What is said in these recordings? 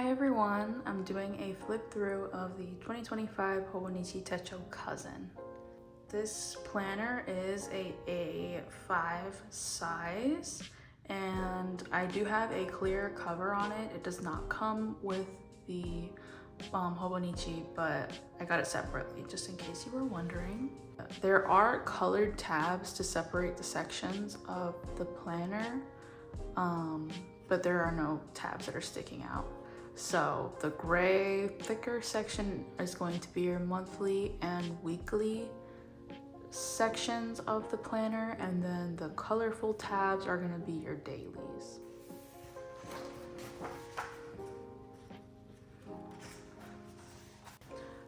Hi everyone, I'm doing a flip through of the 2025 Hobonichi Techo Cousin. This planner is a A5 size and I do have a clear cover on it. It does not come with the Hobonichi, but I got it separately just in case you were wondering. There are colored tabs to separate the sections of the planner, but there are no tabs that are sticking out. So the gray, thicker section is going to be your monthly and weekly sections of the planner, and then the colorful tabs are going to be your dailies.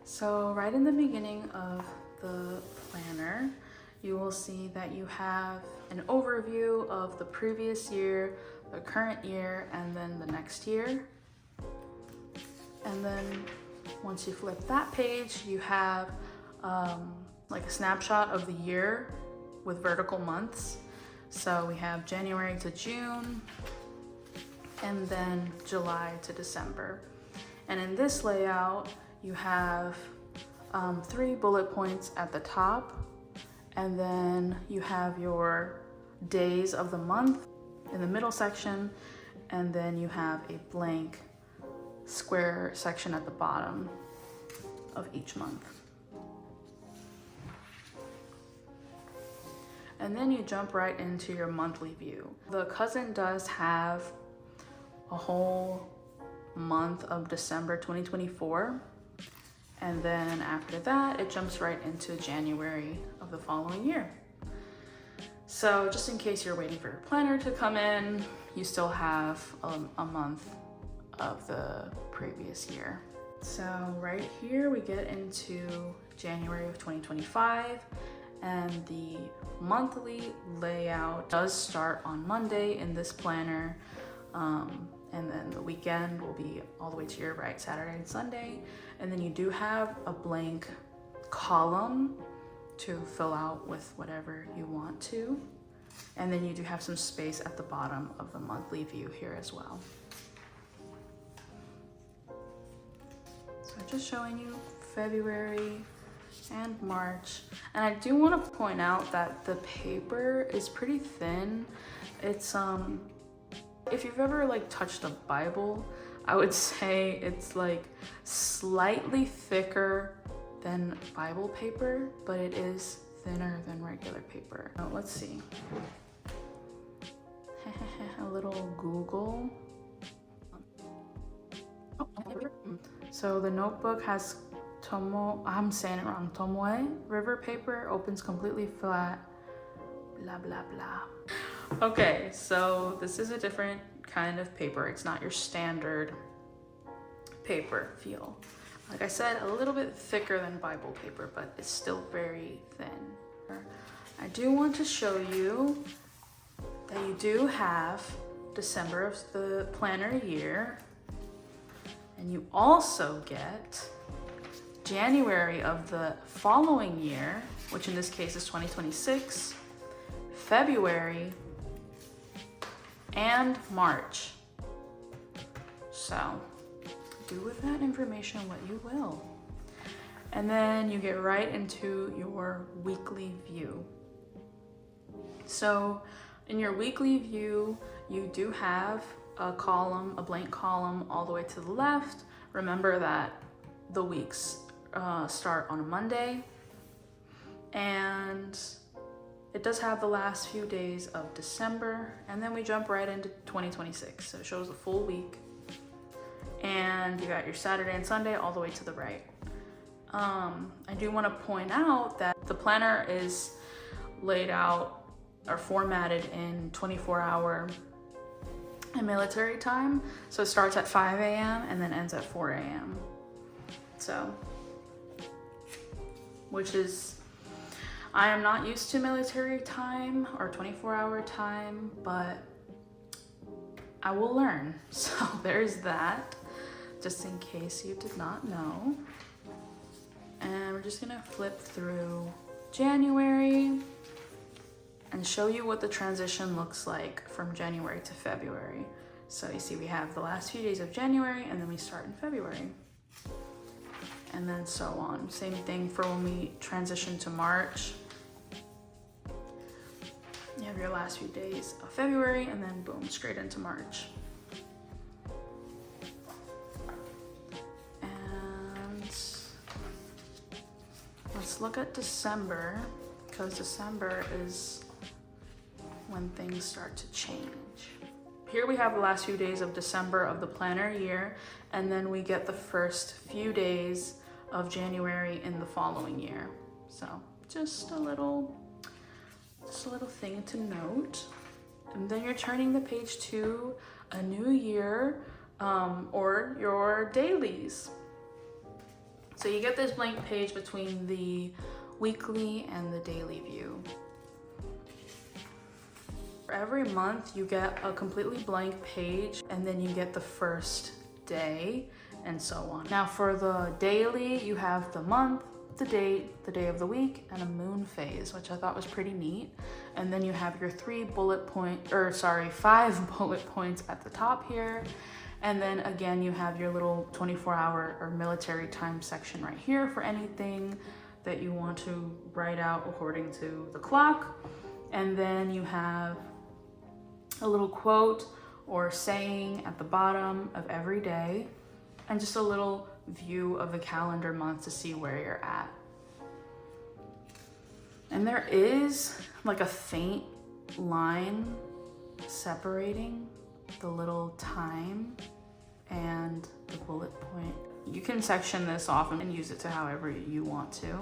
So right in the beginning of the planner, you will see that you have an overview of the previous year, the current year, and then the next year. And then once you flip that page, you have like a snapshot of the year with vertical months. So we have January to June, and then July to December. And in this layout, you have 3 bullet points at the top, and then you have your days of the month in the middle section, and then you have a blank square section at the bottom of each month. And then you jump right into your monthly view. The cousin does have a whole month of December 2024, and then after that it jumps right into January of the following year. So just in case you're waiting for your planner to come in, you still have a month of the previous year. So right here we get into January of 2025, and the monthly layout does start on Monday in this planner, and then the weekend will be all the way to your right, Saturday and Sunday. And then you do have a blank column to fill out with whatever you want to. And then you do have some space at the bottom of the monthly view here as well. So just showing you February and March. And I do want to point out that the paper is pretty thin. It's if you've ever like touched a Bible, I would say it's like slightly thicker than Bible paper, but it is thinner than regular paper. Now, let's see. A little Google. So the notebook has I'm saying it wrong, Tomoe river paper, opens completely flat, blah, blah, blah. Okay, so this is a different kind of paper. It's not your standard paper feel. Like I said, a little bit thicker than Bible paper, but it's still very thin. I do want to show you that you do have December of the planner year, and you also get January of the following year, which in this case is 2026, February, and March. So do with that information what you will. And then you get right into your weekly view. So in your weekly view, you do have a column, a blank column all the way to the left. Remember that the weeks start on a Monday, and it does have the last few days of December, and then we jump right into 2026. So it shows the full week, and you got your Saturday and Sunday all the way to the right. I do want to point out that the planner is laid out or formatted in 24-hour and military time. So it starts at 5 a.m. and then ends at 4 a.m. So, which is, I am not used to military time or 24-hour time, but I will learn. So there's that, just in case you did not know. And we're just gonna flip through January and show you what the transition looks like from January to February. So you see we have the last few days of January, and then we start in February. And then so on. Same thing for when we transition to March. You have your last few days of February, and then boom, straight into March. And let's look at December, because December is when things start to change. Here we have the last few days of December of the planner year, and then we get the first few days of January in the following year. So just a little thing to note. And then you're turning the page to a new year, or your dailies. So you get this blank page between the weekly and the daily view. For every month you get a completely blank page, and then you get the first day and so on. Now for the daily, you have the month, the date, the day of the week, and a moon phase, which I thought was pretty neat. And then you have your 5 bullet points at the top here. And then again, you have your little 24-hour or military time section right here for anything that you want to write out according to the clock. And then you have a little quote or saying at the bottom of every day, and just a little view of the calendar month to see where you're at. And there is like a faint line separating the little time and the bullet point. You can section this off and use it to however you want to.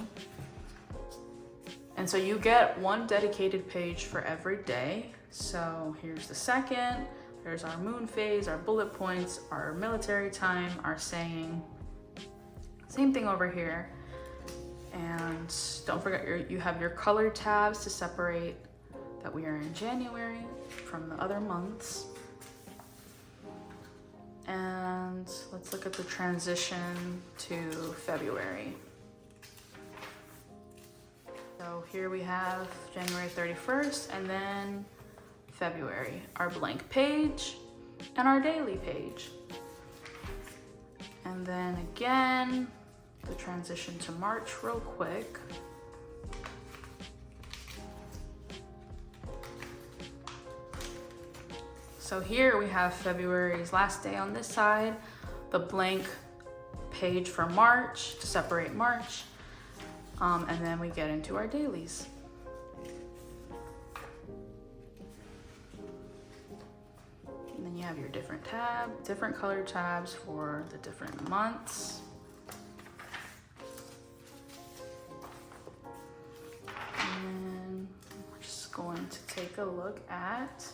And so you get one dedicated page for every day. So here's the second. There's our moon phase, our bullet points, our military time, our saying. Same thing over here. And don't forget you have your color tabs to separate that we are in January from the other months. And let's look at the transition to February. So here we have January 31st, and then February, our blank page and our daily page. And then again, the transition to March real quick. So here we have February's last day on this side, the blank page for March to separate March, and then we get into our dailies. And then you have your different color tabs for the different months. And we're just going to take a look at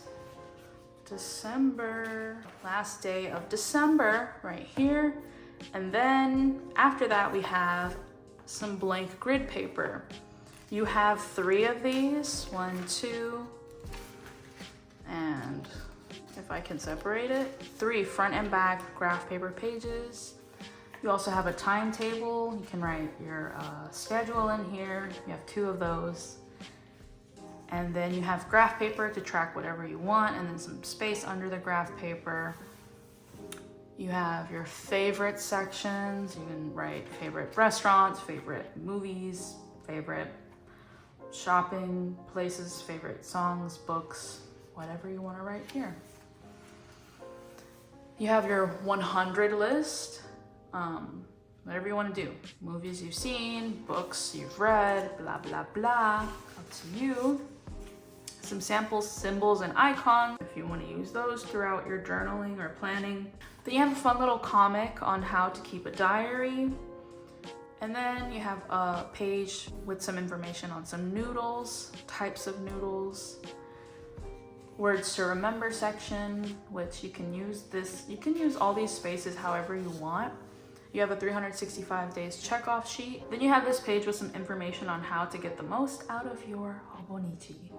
December, last day of December right here. And then after that, we have some blank grid paper. You have 3 of these, 1, 2, and if I can separate it, 3 front and back graph paper pages. You also have a timetable. You can write your schedule in here. You have 2 of those. And then you have graph paper to track whatever you want, and then some space under the graph paper. You have your favorite sections. You can write favorite restaurants, favorite movies, favorite shopping places, favorite songs, books, whatever you want to write here. You have your 100 list, whatever you want to do. Movies you've seen, books you've read, blah, blah, blah, up to you. Some samples, symbols, and icons if you want to use those throughout your journaling or planning. Then you have a fun little comic on how to keep a diary. And then you have a page with some information on some noodles, types of noodles, words to remember section, which you can use all these spaces however you want. You have a 365 days checkoff sheet. Then you have this page with some information on how to get the most out of your Hobonichi.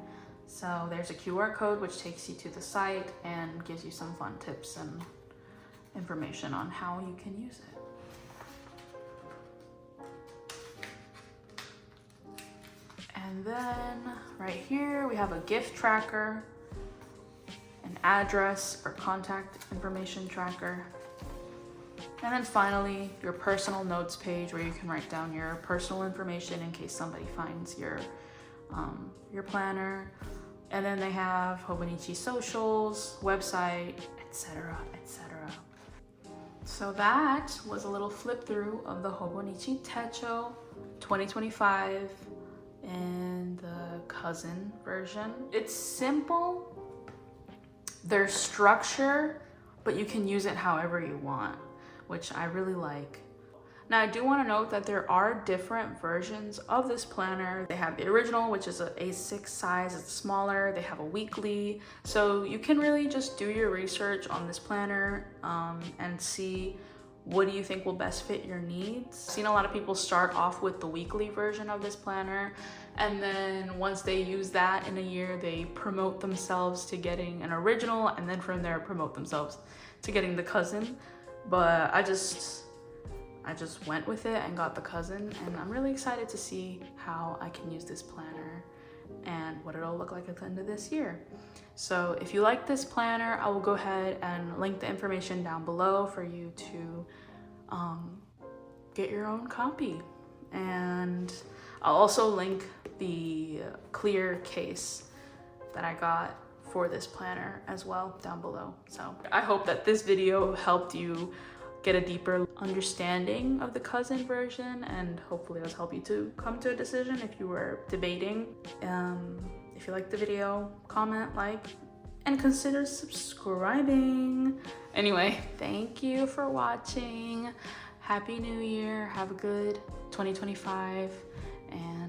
So there's a QR code which takes you to the site and gives you some fun tips and information on how you can use it. And then right here we have a gift tracker, an address or contact information tracker. And then finally, your personal notes page where you can write down your personal information in case somebody finds your planner. And then they have Hobonichi socials, website, etc., etc. So that was a little flip through of the Hobonichi Techo 2025 in the cousin version. It's simple, there's structure, but you can use it however you want, which I really like. Now, I do want to note that there are different versions of this planner. They have the original, which is an A6 size, it's smaller. They have a weekly. So you can really just do your research on this planner and see what do you think will best fit your needs. I've seen a lot of people start off with the weekly version of this planner, and then once they use that in a year, they promote themselves to getting an original, and then from there promote themselves to getting the cousin. But I just went with it and got the cousin, and I'm really excited to see how I can use this planner and what it'll look like at the end of this year. So if you like this planner, I will go ahead and link the information down below for you to get your own copy. And I'll also link the clear case that I got for this planner as well down below. So I hope that this video helped you get a deeper understanding of the cousin version, and hopefully it'll help you to come to a decision if you were debating. If you liked the video, comment, like, and consider subscribing. Anyway, thank you for watching. Happy New Year. Have a good 2025, and